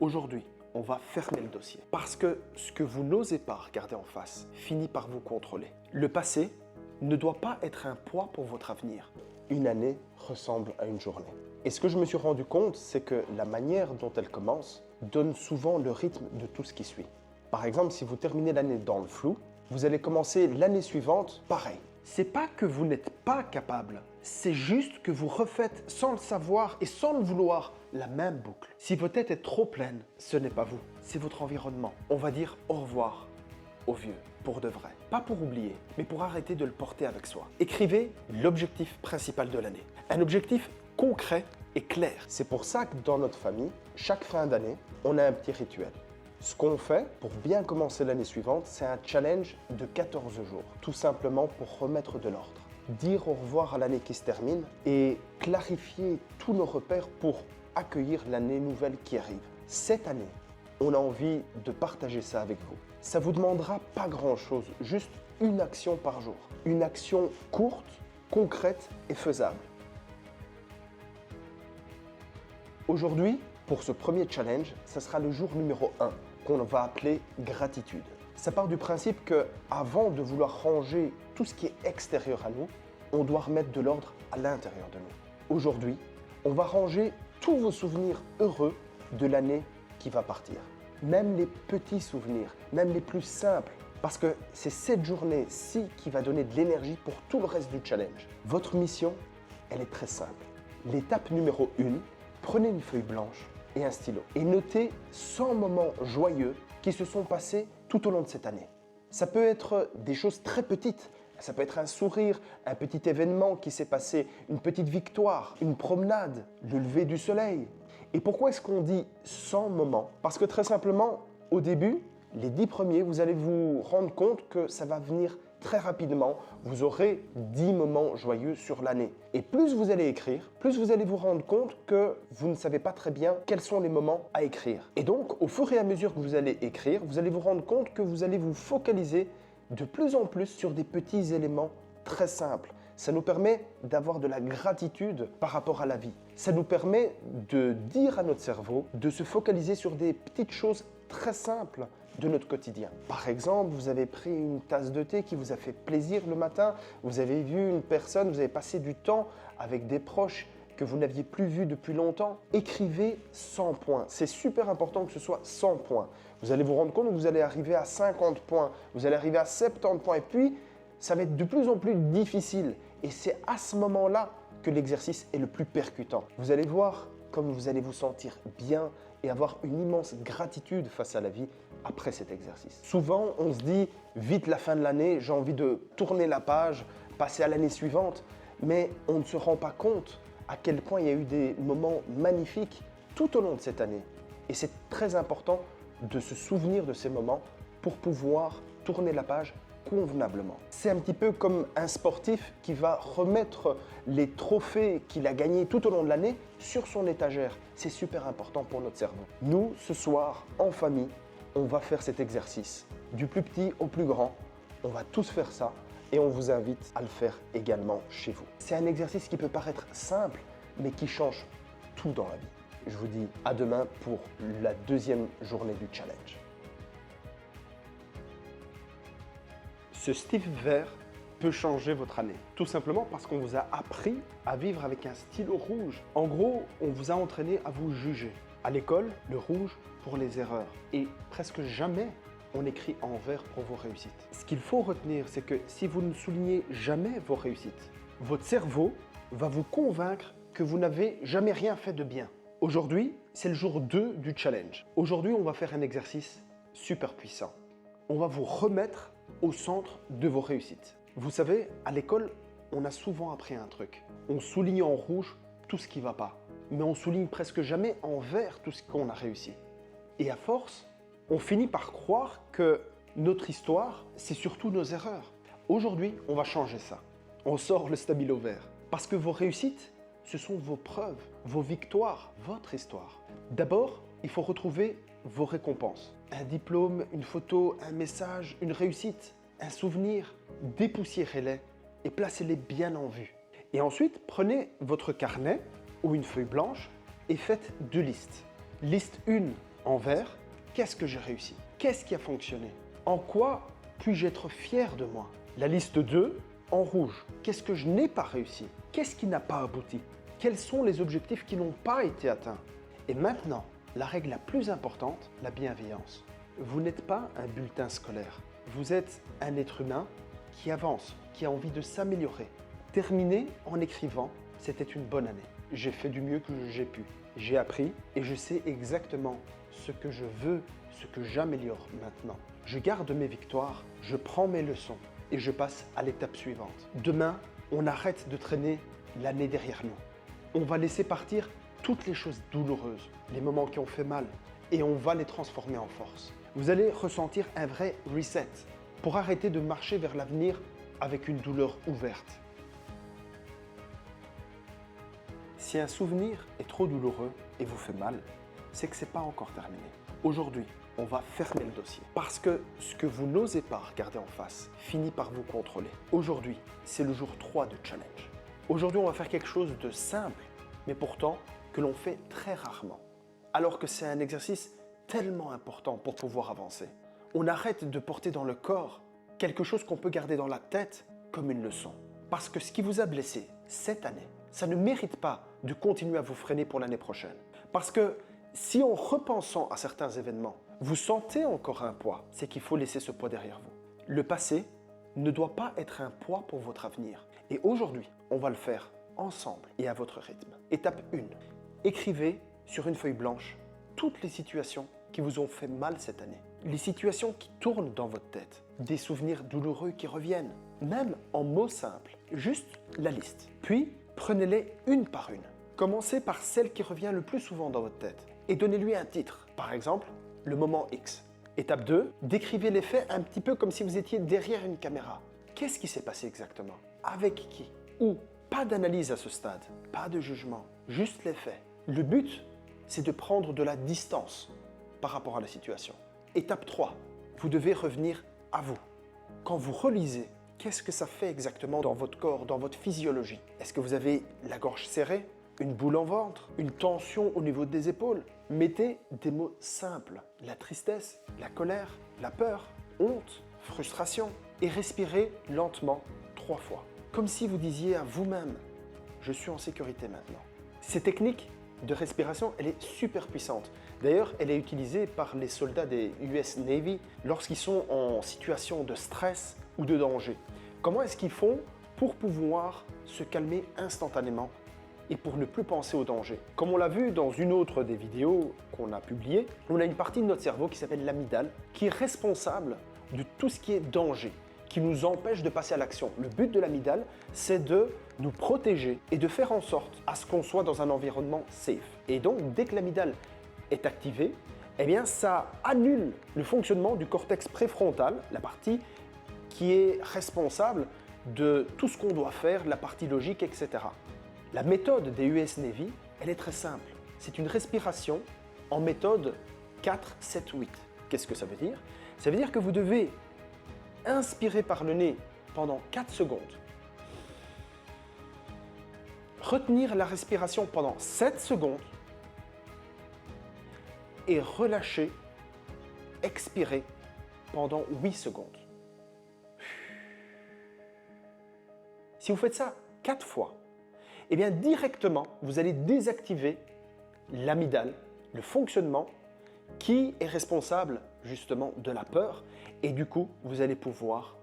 Aujourd'hui, on va fermer le dossier parce que ce que vous n'osez pas regarder en face finit par vous contrôler. Le passé ne doit pas être un poids pour votre avenir. Une année ressemble à une journée. Et ce que je me suis rendu compte, c'est que la manière dont elle commence donne souvent le rythme de tout ce qui suit. Par exemple, si vous terminez l'année dans le flou, vous allez commencer l'année suivante pareil. C'est pas que vous n'êtes pas capable, c'est juste que vous refaites sans le savoir et sans le vouloir la même boucle. Si votre tête est trop pleine, ce n'est pas vous, c'est votre environnement. On va dire au revoir au vieux, pour de vrai. Pas pour oublier, mais pour arrêter de le porter avec soi. Écrivez l'objectif principal de l'année. Un objectif concret et clair. C'est pour ça que dans notre famille, chaque fin d'année, on a un petit rituel. Ce qu'on fait pour bien commencer l'année suivante, c'est un challenge de 14 jours, tout simplement pour remettre de l'ordre. Dire au revoir à l'année qui se termine et clarifier tous nos repères pour accueillir l'année nouvelle qui arrive. Cette année, on a envie de partager ça avec vous. Ça vous demandera pas grand-chose, juste une action par jour. Une action courte, concrète et faisable. Aujourd'hui, pour ce premier challenge, ça sera le jour numéro 1, qu'on va appeler gratitude. Ça part du principe que, avant de vouloir ranger tout ce qui est extérieur à nous, on doit remettre de l'ordre à l'intérieur de nous. Aujourd'hui, on va ranger tous vos souvenirs heureux de l'année qui va partir. Même les petits souvenirs, même les plus simples, parce que c'est cette journée-ci qui va donner de l'énergie pour tout le reste du challenge. Votre mission, elle est très simple. L'étape numéro 1, prenez une feuille blanche et un stylo et notez 100 moments joyeux qui se sont passés tout au long de cette année. Ça peut être des choses très petites. Ça peut être un sourire, un petit événement qui s'est passé, une petite victoire, une promenade, le lever du soleil. Et pourquoi est-ce qu'on dit 100 moments? Parce que très simplement, au début, les 10 premiers, vous allez vous rendre compte que ça va venir très rapidement. Vous aurez 10 moments joyeux sur l'année. Et plus vous allez écrire, plus vous allez vous rendre compte que vous ne savez pas très bien quels sont les moments à écrire. Et donc, au fur et à mesure que vous allez écrire, vous allez vous rendre compte que vous allez vous focaliser de plus en plus sur des petits éléments très simples. Ça nous permet d'avoir de la gratitude par rapport à la vie. Ça nous permet de dire à notre cerveau de se focaliser sur des petites choses très simples de notre quotidien. Par exemple, vous avez pris une tasse de thé qui vous a fait plaisir le matin, vous avez vu une personne, vous avez passé du temps avec des proches que vous n'aviez plus vu depuis longtemps. Écrivez 100 points. C'est super important que ce soit 100 points. Vous allez vous rendre compte que vous allez arriver à 50 points, vous allez arriver à 70 points et puis ça va être de plus en plus difficile. Et c'est à ce moment-là que l'exercice est le plus percutant. Vous allez voir comme vous allez vous sentir bien et avoir une immense gratitude face à la vie après cet exercice. Souvent, on se dit vite la fin de l'année, j'ai envie de tourner la page, passer à l'année suivante, mais on ne se rend pas compte à quel point il y a eu des moments magnifiques tout au long de cette année. Et c'est très important de se souvenir de ces moments pour pouvoir tourner la page convenablement. C'est un petit peu comme un sportif qui va remettre les trophées qu'il a gagnés tout au long de l'année sur son étagère. C'est super important pour notre cerveau. Nous, ce soir, en famille, on va faire cet exercice. Du plus petit au plus grand, on va tous faire ça et on vous invite à le faire également chez vous. C'est un exercice qui peut paraître simple, mais qui change tout dans la vie. Je vous dis à demain pour la deuxième journée du challenge. Ce Steve vert peut changer votre année. Tout simplement parce qu'on vous a appris à vivre avec un stylo rouge. En gros, on vous a entraîné à vous juger. À l'école, le rouge pour les erreurs. Et presque jamais on écrit en vert pour vos réussites. Ce qu'il faut retenir, c'est que si vous ne soulignez jamais vos réussites, votre cerveau va vous convaincre que vous n'avez jamais rien fait de bien. Aujourd'hui, c'est le jour 2 du challenge. Aujourd'hui, on va faire un exercice super puissant. On va vous remettre au centre de vos réussites. Vous savez, à l'école, on a souvent appris un truc. On souligne en rouge tout ce qui ne va pas, mais on souligne presque jamais en vert tout ce qu'on a réussi. Et à force, on finit par croire que notre histoire, c'est surtout nos erreurs. Aujourd'hui, on va changer ça. On sort le stabilo vert. Parce que vos réussites, ce sont vos preuves, vos victoires, votre histoire. D'abord, il faut retrouver vos récompenses. Un diplôme, une photo, un message, une réussite, un souvenir. Dépoussiérez-les et placez-les bien en vue. Et ensuite, prenez votre carnet ou une feuille blanche et faites 2 listes. Liste 1, En vert, qu'est-ce que j'ai réussi? Qu'est-ce qui a fonctionné? En quoi puis-je être fier de moi? La liste 2, en rouge, qu'est-ce que je n'ai pas réussi? Qu'est-ce qui n'a pas abouti? Quels sont les objectifs qui n'ont pas été atteints? Et maintenant, la règle la plus importante, la bienveillance. Vous n'êtes pas un bulletin scolaire. Vous êtes un être humain qui avance, qui a envie de s'améliorer. Terminer en écrivant « C'était une bonne année. J'ai fait du mieux que j'ai pu. J'ai appris et je sais exactement ce que je veux, ce que j'améliore maintenant. Je garde mes victoires, je prends mes leçons et je passe à l'étape suivante. Demain, on arrête de traîner l'année derrière nous. On va laisser partir toutes les choses douloureuses, les moments qui ont fait mal, et on va les transformer en force. Vous allez ressentir un vrai reset pour arrêter de marcher vers l'avenir avec une douleur ouverte. Si un souvenir est trop douloureux et vous fait mal, c'est que ce n'est pas encore terminé. Aujourd'hui, on va fermer le dossier parce que ce que vous n'osez pas regarder en face finit par vous contrôler. Aujourd'hui, c'est le jour 3 de challenge. Aujourd'hui, on va faire quelque chose de simple, mais pourtant que l'on fait très rarement, alors que c'est un exercice tellement important pour pouvoir avancer. On arrête de porter dans le corps quelque chose qu'on peut garder dans la tête comme une leçon. Parce que ce qui vous a blessé cette année, ça ne mérite pas de continuer à vous freiner pour l'année prochaine. Parce que si en repensant à certains événements, vous sentez encore un poids, c'est qu'il faut laisser ce poids derrière vous. Le passé ne doit pas être un poids pour votre avenir. Et aujourd'hui, on va le faire ensemble et à votre rythme. Étape 1. Écrivez sur une feuille blanche toutes les situations qui vous ont fait mal cette année. Les situations qui tournent dans votre tête, des souvenirs douloureux qui reviennent, même en mots simples, juste la liste. Puis, prenez-les une par une. Commencez par celle qui revient le plus souvent dans votre tête et donnez-lui un titre. Par exemple, le moment X. Étape 2, décrivez les faits un petit peu comme si vous étiez derrière une caméra. Qu'est-ce qui s'est passé exactement? Avec qui? Où? Pas d'analyse à ce stade, pas de jugement, juste les faits. Le but, c'est de prendre de la distance par rapport à la situation. Étape 3, vous devez revenir à vous. Quand vous relisez, qu'est-ce que ça fait exactement dans votre corps, dans votre physiologie? Est-ce que vous avez la gorge serrée, une boule en ventre, une tension au niveau des épaules? Mettez des mots simples, la tristesse, la colère, la peur, honte, frustration, et respirez lentement 3 fois. Comme si vous disiez à vous-même « Je suis en sécurité maintenant ». Cette technique de respiration, elle est super puissante. D'ailleurs, elle est utilisée par les soldats des US Navy lorsqu'ils sont en situation de stress ou de danger. Comment est-ce qu'ils font pour pouvoir se calmer instantanément et pour ne plus penser au danger? Comme on l'a vu dans une autre des vidéos qu'on a publiées, on a une partie de notre cerveau qui s'appelle l'amygdale, qui est responsable de tout ce qui est danger, qui nous empêche de passer à l'action. Le but de l'amygdale, c'est de nous protéger et de faire en sorte à ce qu'on soit dans un environnement safe. Et donc, dès que l'amygdale est activée, eh bien, ça annule le fonctionnement du cortex préfrontal, la partie qui est responsable de tout ce qu'on doit faire, la partie logique, etc. La méthode des US Navy, elle est très simple. C'est une respiration en méthode 4, 7, 8. Qu'est-ce que ça veut dire? Ça veut dire que vous devez inspirer par le nez pendant 4 secondes. Retenir la respiration pendant 7 secondes. Et relâcher, expirer pendant 8 secondes. Si vous faites ça 4 fois, eh bien directement, vous allez désactiver l'amygdale, le fonctionnement qui est responsable justement de la peur, et du coup, vous allez pouvoir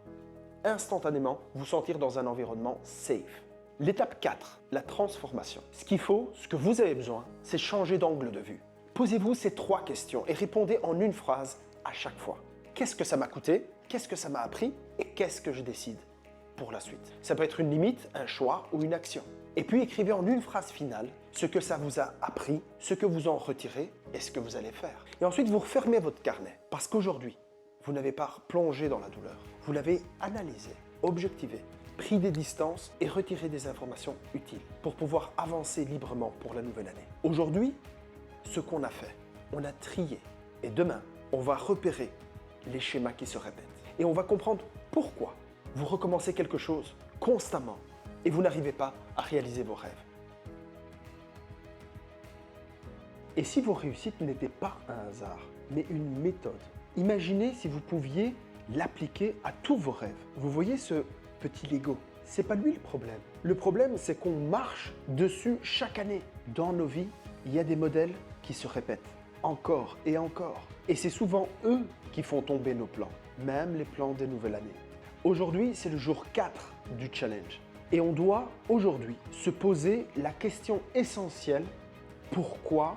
instantanément vous sentir dans un environnement safe. L'étape 4, la transformation. Ce qu'il faut, ce que vous avez besoin, c'est changer d'angle de vue. Posez-vous ces 3 questions et répondez en une phrase à chaque fois. Qu'est-ce que ça m'a coûté? Qu'est-ce que ça m'a appris? Et qu'est-ce que je décide pour la suite? Ça peut être une limite, un choix ou une action. Et puis écrivez en une phrase finale ce que ça vous a appris, ce que vous en retirez et ce que vous allez faire. Et ensuite, vous refermez votre carnet. Parce qu'aujourd'hui, vous n'avez pas plongé dans la douleur. Vous l'avez analysé, objectivé, pris des distances et retiré des informations utiles pour pouvoir avancer librement pour la nouvelle année. Aujourd'hui, ce qu'on a fait, on a trié. Et demain, on va repérer les schémas qui se répètent. Et on va comprendre pourquoi vous recommencez quelque chose constamment et vous n'arrivez pas à réaliser vos rêves. Et si vos réussites n'étaient pas un hasard, mais une méthode? Imaginez si vous pouviez l'appliquer à tous vos rêves. Vous voyez ce petit Lego? C'est pas lui le problème. Le problème, c'est qu'on marche dessus chaque année. Dans nos vies, il y a des modèles qui se répètent encore et encore. Et c'est souvent eux qui font tomber nos plans, même les plans des nouvelles années. Aujourd'hui, c'est le jour 4 du challenge. Et on doit aujourd'hui se poser la question essentielle: pourquoi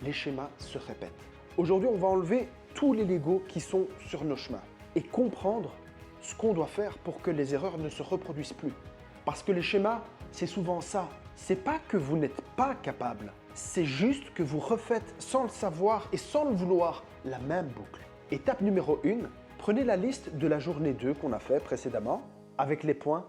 les schémas se répètent? Aujourd'hui, on va enlever tous les Legos qui sont sur nos chemins et comprendre ce qu'on doit faire pour que les erreurs ne se reproduisent plus. Parce que les schémas, c'est souvent ça. C'est pas que vous n'êtes pas capable, c'est juste que vous refaites sans le savoir et sans le vouloir la même boucle. Étape numéro 1, prenez la liste de la journée 2 qu'on a fait précédemment avec les points,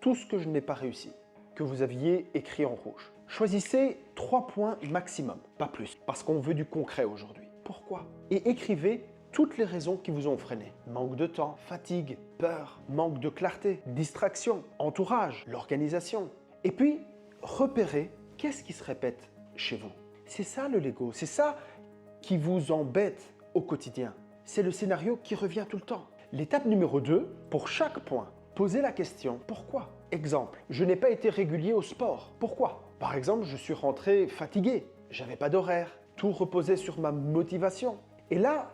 tout ce que je n'ai pas réussi, que vous aviez écrit en rouge. Choisissez 3 points maximum, pas plus, parce qu'on veut du concret aujourd'hui. Pourquoi? Et écrivez toutes les raisons qui vous ont freiné. Manque de temps, fatigue, peur, manque de clarté, distraction, entourage, l'organisation. Et puis, repérez qu'est-ce qui se répète chez vous. C'est ça le Lego, c'est ça qui vous embête au quotidien. C'est le scénario qui revient tout le temps. L'étape numéro 2, pour chaque point, posez la question pourquoi. Exemple, je n'ai pas été régulier au sport. Pourquoi? Par exemple, je suis rentré fatigué, j'avais pas d'horaire, tout reposait sur ma motivation. Et là,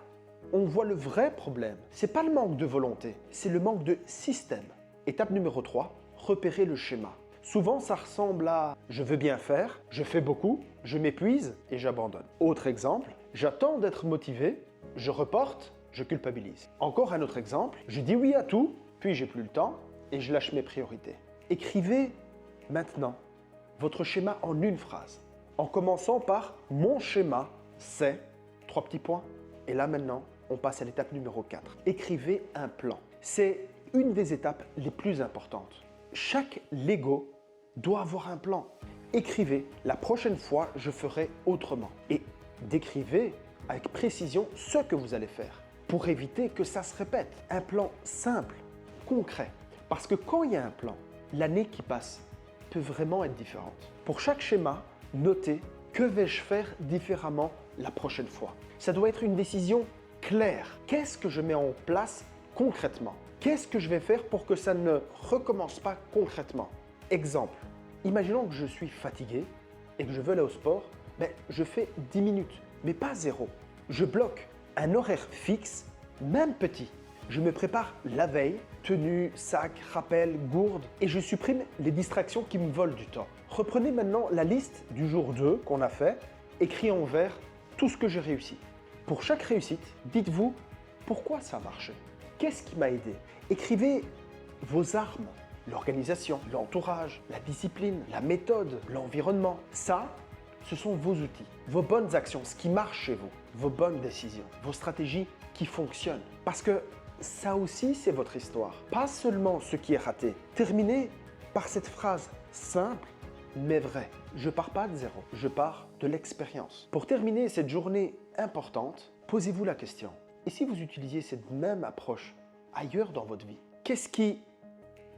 on voit le vrai problème. C'est pas le manque de volonté, c'est le manque de système. Étape numéro 3, repérez le schéma. Souvent, ça ressemble à « je veux bien faire, je fais beaucoup, je m'épuise et j'abandonne ». Autre exemple, j'attends d'être motivé, je reporte, je culpabilise. Encore un autre exemple, je dis oui à tout, puis j'ai plus le temps et je lâche mes priorités. Écrivez maintenant votre schéma en une phrase, en commençant par « mon schéma, c'est… » 3 petits points. Et là maintenant, on passe à l'étape numéro 4. Écrivez un plan. C'est une des étapes les plus importantes. Chaque Lego doit avoir un plan. Écrivez « la prochaine fois, je ferai autrement ». Et décrivez avec précision ce que vous allez faire pour éviter que ça se répète. Un plan simple, concret. Parce que quand il y a un plan, l'année qui passe peut vraiment être différente. Pour chaque schéma, notez que vais-je faire différemment la prochaine fois. Ça doit être une décision claire. Qu'est-ce que je mets en place concrètement? Qu'est-ce que je vais faire pour que ça ne recommence pas concrètement? Exemple, imaginons que je suis fatigué et que je veux aller au sport, je fais 10 minutes, mais pas 0. Je bloque un horaire fixe, même petit. Je me prépare la veille, tenue, sac, rappel, gourde, et je supprime les distractions qui me volent du temps. Reprenez maintenant la liste du jour 2 qu'on a fait, écrit en vert tout ce que j'ai réussi. Pour chaque réussite, dites-vous pourquoi ça a marché. Qu'est-ce qui m'a aidé? Écrivez vos armes, l'organisation, l'entourage, la discipline, la méthode, l'environnement. Ça, ce sont vos outils, vos bonnes actions, ce qui marche chez vous, vos bonnes décisions, vos stratégies qui fonctionnent. Parce que ça aussi, c'est votre histoire, pas seulement ce qui est raté. Terminez par cette phrase simple mais vraie. Je pars pas de 0, je pars de l'expérience. Pour terminer cette journée importante, posez-vous la question. Et si vous utilisiez cette même approche ailleurs dans votre vie? Qu'est-ce qui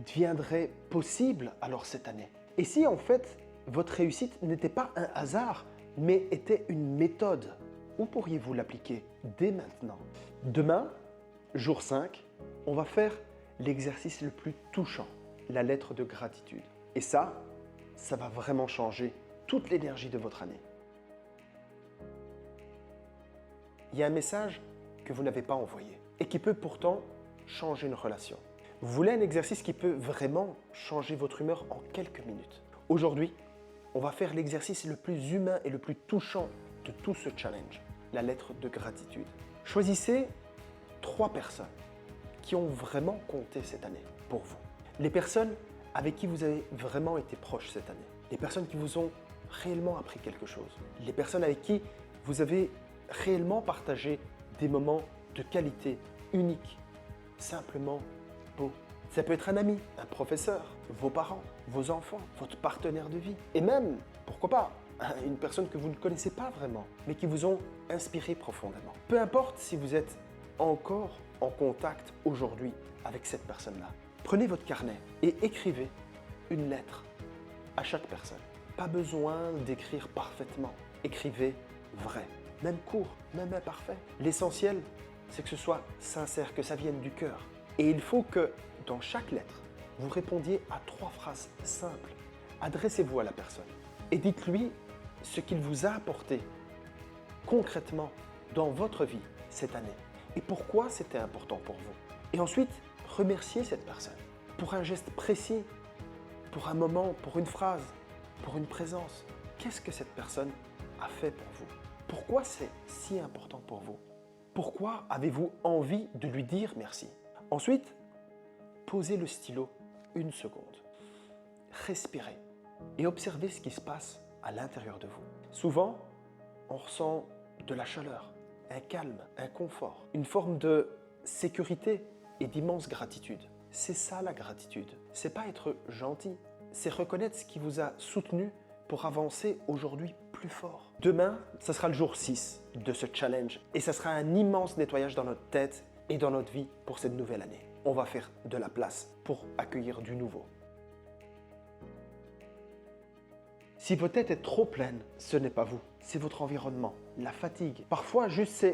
deviendrait possible alors cette année? Et si en fait, votre réussite n'était pas un hasard, mais était une méthode? Où pourriez-vous l'appliquer dès maintenant? Demain, jour 5, on va faire l'exercice le plus touchant, la lettre de gratitude. Et ça va vraiment changer toute l'énergie de votre année. Il y a un message que vous n'avez pas envoyé et qui peut pourtant changer une relation. Vous voulez un exercice qui peut vraiment changer votre humeur en quelques minutes. Aujourd'hui, on va faire l'exercice le plus humain et le plus touchant de tout ce challenge, la lettre de gratitude. Choisissez 3 personnes qui ont vraiment compté cette année pour vous. Les personnes avec qui vous avez vraiment été proche cette année. Les personnes qui vous ont réellement appris quelque chose. Les personnes avec qui vous avez réellement partagé des moments de qualité unique, simplement beau. Ça peut être un ami, un professeur, vos parents, vos enfants, votre partenaire de vie. Et même, pourquoi pas, une personne que vous ne connaissez pas vraiment, mais qui vous ont inspiré profondément. Peu importe si vous êtes encore en contact aujourd'hui avec cette personne-là. Prenez votre carnet et écrivez une lettre à chaque personne. Pas besoin d'écrire parfaitement. Écrivez vrai, même court, même imparfait. L'essentiel, c'est que ce soit sincère, que ça vienne du cœur. Et il faut que, dans chaque lettre, vous répondiez à 3 phrases simples. Adressez-vous à la personne et dites-lui ce qu'il vous a apporté concrètement dans votre vie cette année et pourquoi c'était important pour vous. Et ensuite, remerciez cette personne pour un geste précis, pour un moment, pour une phrase, pour une présence. Qu'est-ce que cette personne a fait pour vous? Pourquoi c'est si important pour vous? Pourquoi avez-vous envie de lui dire merci? Ensuite, posez le stylo 1 seconde. Respirez et observez ce qui se passe à l'intérieur de vous. Souvent, on ressent de la chaleur, un calme, un confort, une forme de sécurité et d'immense gratitude. C'est ça la gratitude. C'est pas être gentil, c'est reconnaître ce qui vous a soutenu pour avancer aujourd'hui plus fort. Demain, ce sera le jour 6 de ce challenge et ce sera un immense nettoyage dans notre tête et dans notre vie pour cette nouvelle année. On va faire de la place pour accueillir du nouveau. Si votre tête est trop pleine, ce n'est pas vous, c'est votre environnement, la fatigue. Parfois, juste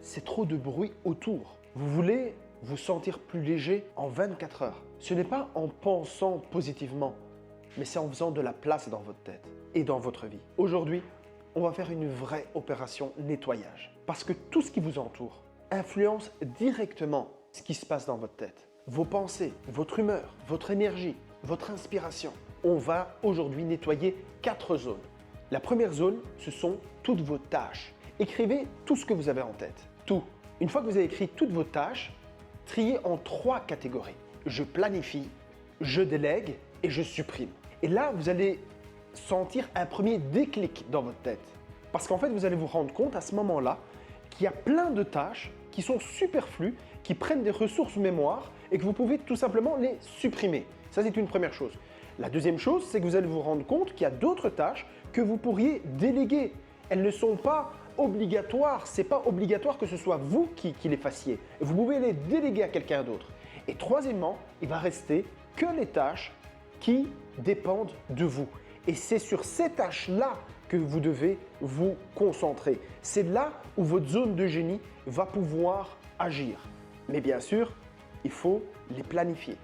c'est trop de bruit autour. Vous voulez vous sentir plus léger en 24 heures. Ce n'est pas en pensant positivement, mais c'est en faisant de la place dans votre tête et dans votre vie. Aujourd'hui, on va faire une vraie opération nettoyage parce que tout ce qui vous entoure influence directement ce qui se passe dans votre tête. Vos pensées, votre humeur, votre énergie, votre inspiration. On va aujourd'hui nettoyer 4 zones. La première zone, ce sont toutes vos tâches. Écrivez tout ce que vous avez en tête. Tout. Une fois que vous avez écrit toutes vos tâches, triez en 3 catégories. Je planifie, je délègue et je supprime. Et là, vous allez sentir un premier déclic dans votre tête. Parce qu'en fait, vous allez vous rendre compte à ce moment-là qu'il y a plein de tâches qui sont superflues, qui prennent des ressources mémoire et que vous pouvez tout simplement les supprimer. Ça, c'est une première chose. La deuxième chose, c'est que vous allez vous rendre compte qu'il y a d'autres tâches que vous pourriez déléguer. Elles ne sont pas obligatoires. Ce n'est pas obligatoire que ce soit vous qui les fassiez. Vous pouvez les déléguer à quelqu'un d'autre. Et troisièmement, il va rester que les tâches qui dépendent de vous. Et c'est sur ces tâches-là que vous devez vous concentrer. C'est là où votre zone de génie va pouvoir agir. Mais bien sûr, il faut les planifier.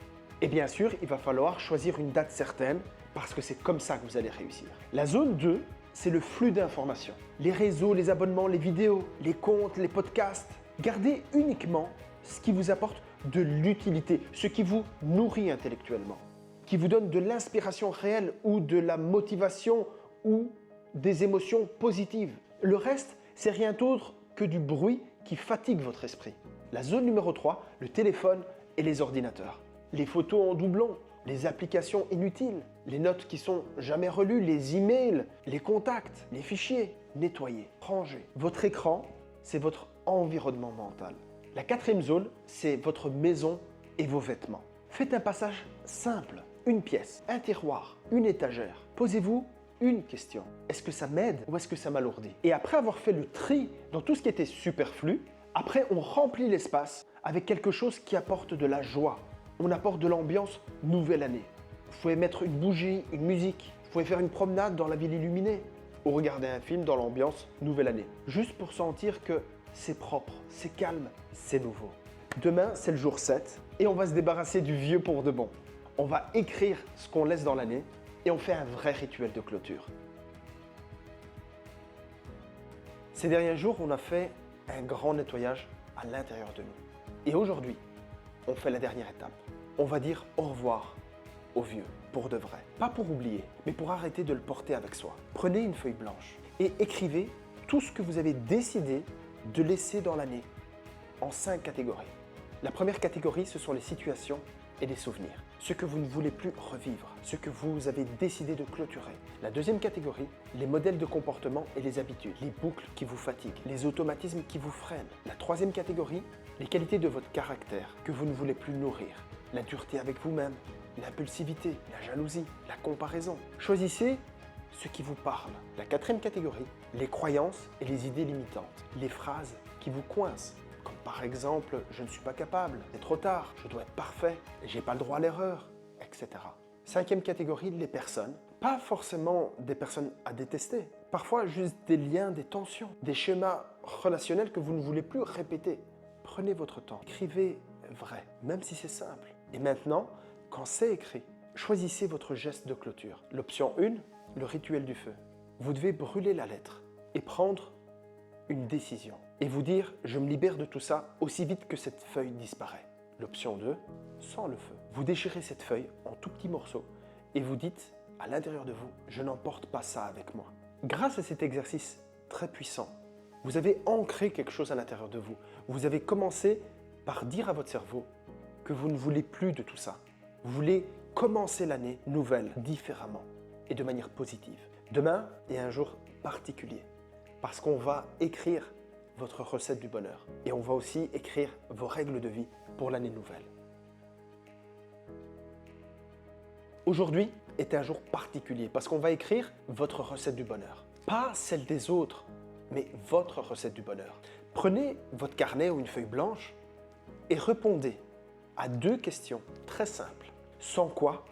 Et bien sûr, il va falloir choisir une date certaine parce que c'est comme ça que vous allez réussir. La zone 2, c'est le flux d'informations. Les réseaux, les abonnements, les vidéos, les comptes, les podcasts. Gardez uniquement ce qui vous apporte de l'utilité, ce qui vous nourrit intellectuellement, qui vous donne de l'inspiration réelle ou de la motivation ou des émotions positives. Le reste, c'est rien d'autre que du bruit qui fatigue votre esprit. La zone numéro 3, le téléphone et les ordinateurs. Les photos en doublon, les applications inutiles, les notes qui sont jamais relues, les emails, les contacts, les fichiers. Nettoyez, rangez. Votre écran, c'est votre environnement mental. La 4e zone, c'est votre maison et vos vêtements. Faites un passage simple, une pièce, un tiroir, une étagère. Posez-vous une question. Est-ce que ça m'aide ou est-ce que ça m'alourdit? Et après avoir fait le tri dans tout ce qui était superflu, après on remplit l'espace avec quelque chose qui apporte de la joie. On apporte de l'ambiance nouvelle année. Vous pouvez mettre une bougie, une musique. Vous pouvez faire une promenade dans la ville illuminée ou regarder un film dans l'ambiance nouvelle année. Juste pour sentir que c'est propre, c'est calme, c'est nouveau. Demain, c'est le jour 7 et on va se débarrasser du vieux pour de bon. On va écrire ce qu'on laisse dans l'année et on fait un vrai rituel de clôture. Ces derniers jours, on a fait un grand nettoyage à l'intérieur de nous. Et aujourd'hui, on fait la dernière étape. On va dire au revoir au vieux, pour de vrai. Pas pour oublier, mais pour arrêter de le porter avec soi. Prenez une feuille blanche et écrivez tout ce que vous avez décidé de laisser dans l'année en 5 catégories. La première catégorie, ce sont les situations et les souvenirs. Ce que vous ne voulez plus revivre, ce que vous avez décidé de clôturer. La deuxième catégorie, les modèles de comportement et les habitudes, les boucles qui vous fatiguent, les automatismes qui vous freinent. La troisième catégorie, les qualités de votre caractère que vous ne voulez plus nourrir. La dureté avec vous-même, l'impulsivité, la jalousie, la comparaison. Choisissez ce qui vous parle. La quatrième catégorie, les croyances et les idées limitantes. Les phrases qui vous coincent. Comme par exemple, je ne suis pas capable, c'est trop tard, je dois être parfait, j'ai pas le droit à l'erreur, etc. Cinquième catégorie, les personnes Pas forcément des personnes à détester, parfois juste des liens, des tensions, des schémas relationnels que vous ne voulez plus répéter. Prenez votre temps, écrivez vrai, même si c'est simple. Et maintenant, quand c'est écrit, choisissez votre geste de clôture. L'option 1, le rituel du feu. Vous devez brûler la lettre et prendre une décision. Et vous dire, je me libère de tout ça aussi vite que cette feuille disparaît. L'option 2, sans le feu. Vous déchirez cette feuille en tout petits morceaux et vous dites à l'intérieur de vous, je n'emporte pas ça avec moi. Grâce à cet exercice très puissant, vous avez ancré quelque chose à l'intérieur de vous. Vous avez commencé par dire à votre cerveau que vous ne voulez plus de tout ça. Vous voulez commencer l'année nouvelle différemment et de manière positive. Demain est un jour particulier parce qu'on va écrire votre recette du bonheur et on va aussi écrire vos règles de vie pour l'année nouvelle. Aujourd'hui est un jour particulier parce qu'on va écrire votre recette du bonheur. Pas celle des autres, mais votre recette du bonheur. Prenez votre carnet ou une feuille blanche et répondez à 2 questions très simples. Sans quoi,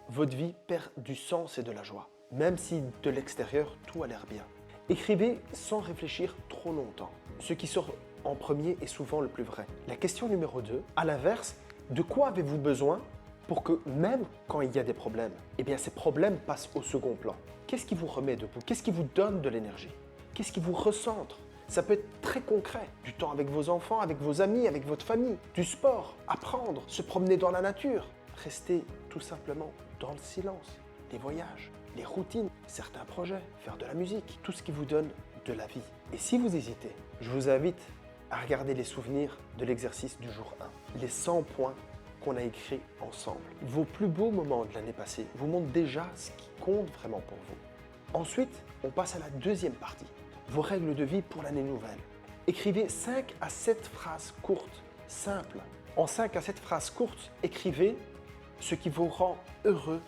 votre vie perd du sens et de la joie, même si de l'extérieur, tout a l'air bien. Écrivez sans réfléchir trop longtemps. Ce qui sort en premier est souvent le plus vrai. La question numéro 2, à l'inverse, de quoi avez-vous besoin pour que même quand il y a des problèmes, eh bien ces problèmes passent au second plan? Qu'est-ce qui vous remet debout? Qu'est-ce qui vous donne de l'énergie? Qu'est-ce qui vous recentre? Ça peut être très concret, du temps avec vos enfants, avec vos amis, avec votre famille, du sport, apprendre, se promener dans la nature, rester tout simplement dans le silence, les voyages, les routines, certains projets, faire de la musique, tout ce qui vous donne de la vie. Et si vous hésitez, je vous invite à regarder les souvenirs de l'exercice du jour 1, les 100 points qu'on a écrits ensemble. Vos plus beaux moments de l'année passée vous montrent déjà ce qui compte vraiment pour vous. Ensuite, on passe à la deuxième partie, vos règles de vie pour l'année nouvelle. Écrivez 5 à 7 phrases courtes, simples. En 5 à 7 phrases courtes, écrivez ce qui vous rend heureux,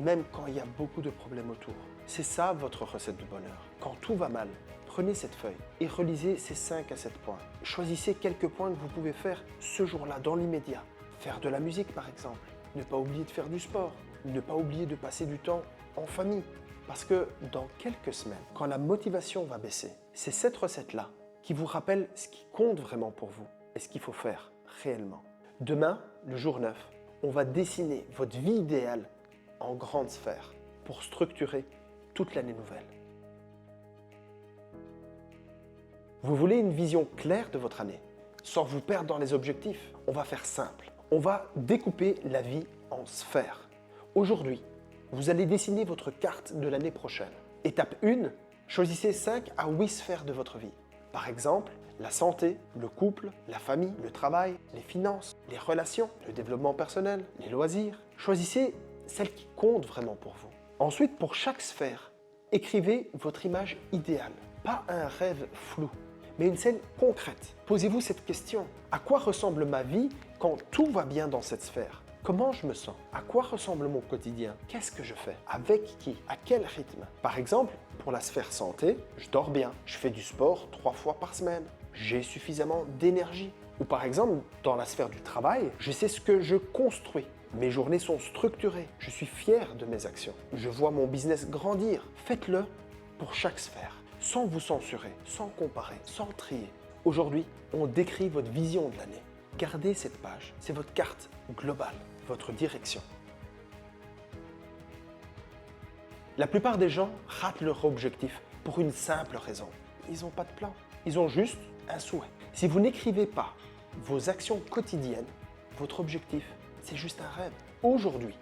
même quand il y a beaucoup de problèmes autour. C'est ça votre recette du bonheur. Quand tout va mal, prenez cette feuille et relisez ces 5 à 7 points. Choisissez quelques points que vous pouvez faire ce jour-là, dans l'immédiat. Faire de la musique par exemple, ne pas oublier de faire du sport, ne pas oublier de passer du temps en famille. Parce que dans quelques semaines, quand la motivation va baisser, c'est cette recette-là qui vous rappelle ce qui compte vraiment pour vous et ce qu'il faut faire réellement. Demain, le jour 9, on va dessiner votre vie idéale en grandes sphères pour structurer toute l'année nouvelle. Vous voulez une vision claire de votre année, sans vous perdre dans les objectifs? On va faire simple. On va découper la vie en sphères. Aujourd'hui, vous allez dessiner votre carte de l'année prochaine. Étape 1, choisissez 5 à 8 sphères de votre vie. Par exemple, la santé, le couple, la famille, le travail, les finances, les relations, le développement personnel, les loisirs. Choisissez celle qui compte vraiment pour vous. Ensuite, pour chaque sphère, écrivez votre image idéale. Pas un rêve flou, mais une scène concrète. Posez-vous cette question. À quoi ressemble ma vie quand tout va bien dans cette sphère? Comment je me sens? À quoi ressemble mon quotidien? Qu'est-ce que je fais? Avec qui? À quel rythme? Par exemple, pour la sphère santé, je dors bien, je fais du sport 3 fois par semaine, j'ai suffisamment d'énergie. Ou par exemple, dans la sphère du travail, je sais ce que je construis. Mes journées sont structurées, je suis fier de mes actions. Je vois mon business grandir. Faites-le pour chaque sphère, sans vous censurer, sans comparer, sans trier. Aujourd'hui, on décrit votre vision de l'année. Gardez cette page, c'est votre carte globale, votre direction. La plupart des gens ratent leur objectif pour une simple raison. Ils n'ont pas de plan, ils ont juste un souhait. Si vous n'écrivez pas vos actions quotidiennes, votre objectif, c'est juste un rêve. Aujourd'hui,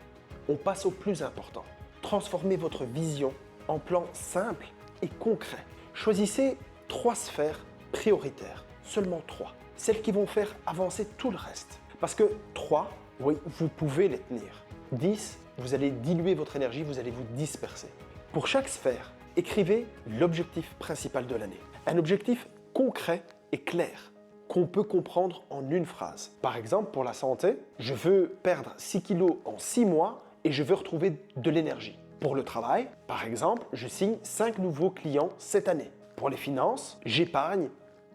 on passe au plus important. Transformez votre vision en plan simple et concret. Choisissez 3 sphères prioritaires, seulement 3. Celles qui vont faire avancer tout le reste. Parce que 3, oui, vous pouvez les tenir. 10, vous allez diluer votre énergie, vous allez vous disperser. Pour chaque sphère, écrivez l'objectif principal de l'année. Un objectif concret et clair qu'on peut comprendre en une phrase. Par exemple, pour la santé, je veux perdre 6 kilos en 6 mois et je veux retrouver de l'énergie. Pour le travail, par exemple, je signe 5 nouveaux clients cette année. Pour les finances, j'épargne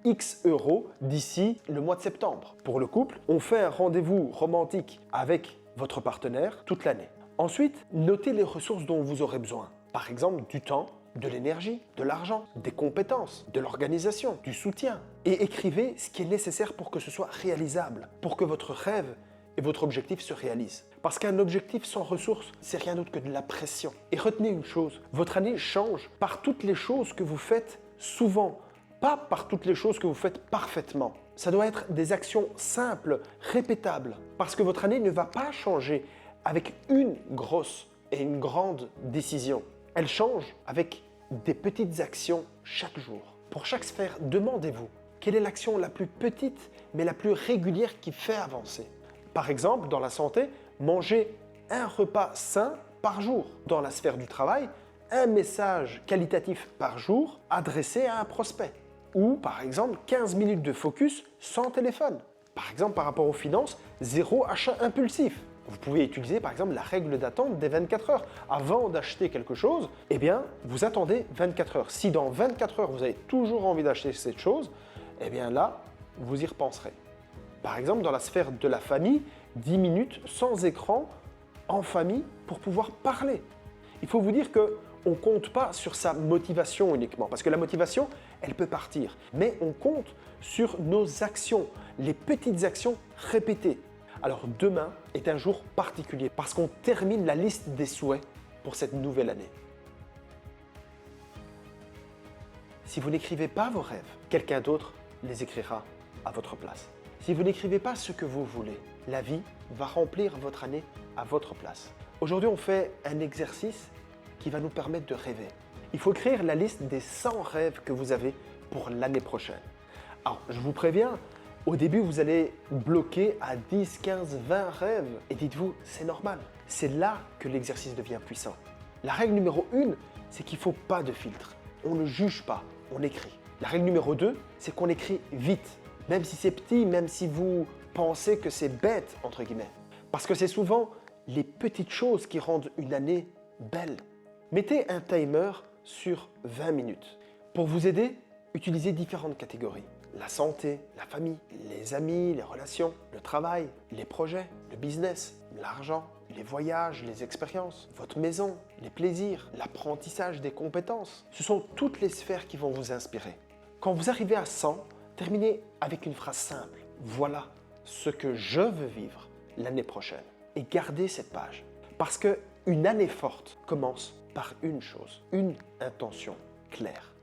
X euros d'ici le mois de septembre. Pour le couple, on fait un rendez-vous romantique avec votre partenaire toute l'année. Ensuite, notez les ressources dont vous aurez besoin. Par exemple, du temps, de l'énergie, de l'argent, des compétences, de l'organisation, du soutien. Et écrivez ce qui est nécessaire pour que ce soit réalisable, pour que votre rêve et votre objectif se réalisent. Parce qu'un objectif sans ressources, c'est rien d'autre que de la pression. Et retenez une chose, votre année change par toutes les choses que vous faites souvent, pas par toutes les choses que vous faites parfaitement. Ça doit être des actions simples, répétables, parce que votre année ne va pas changer avec une grosse et une grande décision. Elle change avec des petites actions chaque jour. Pour chaque sphère, demandez-vous quelle est l'action la plus petite mais la plus régulière qui fait avancer. Par exemple, dans la santé, manger un repas sain par jour. Dans la sphère du travail, un message qualitatif par jour adressé à un prospect. Ou par exemple, 15 minutes de focus sans téléphone. Par exemple, par rapport aux finances, 0 achat impulsif. Vous pouvez utiliser par exemple la règle d'attente des 24 heures. Avant d'acheter quelque chose, eh bien, vous attendez 24 heures. Si dans 24 heures, vous avez toujours envie d'acheter cette chose, eh bien là, vous y repenserez. Par exemple, dans la sphère de la famille, 10 minutes sans écran en famille pour pouvoir parler. Il faut vous dire qu'on ne compte pas sur sa motivation uniquement, parce que la motivation, elle peut partir. Mais on compte sur nos actions, les petites actions répétées. Alors demain est un jour particulier parce qu'on termine la liste des souhaits pour cette nouvelle année. Si vous n'écrivez pas vos rêves, quelqu'un d'autre les écrira à votre place. Si vous n'écrivez pas ce que vous voulez, la vie va remplir votre année à votre place. Aujourd'hui, on fait un exercice qui va nous permettre de rêver. Il faut écrire la liste des 100 rêves que vous avez pour l'année prochaine. Alors, je vous préviens, au début, vous allez bloquer à 10, 15, 20 rêves. Et dites-vous, c'est normal. C'est là que l'exercice devient puissant. La règle numéro 1, c'est qu'il ne faut pas de filtre. On ne juge pas, on écrit. La règle numéro 2, c'est qu'on écrit vite. Même si c'est petit, même si vous pensez que c'est bête, entre guillemets. Parce que c'est souvent les petites choses qui rendent une année belle. Mettez un timer sur 20 minutes. Pour vous aider, utilisez différentes catégories. La santé, la famille, les amis, les relations, le travail, les projets, le business, l'argent, les voyages, les expériences, votre maison, les plaisirs, l'apprentissage des compétences. Ce sont toutes les sphères qui vont vous inspirer. Quand vous arrivez à 100, terminez avec une phrase simple. Voilà ce que je veux vivre l'année prochaine. Et gardez cette page. Parce qu'une année forte commence par une chose, une intention claire.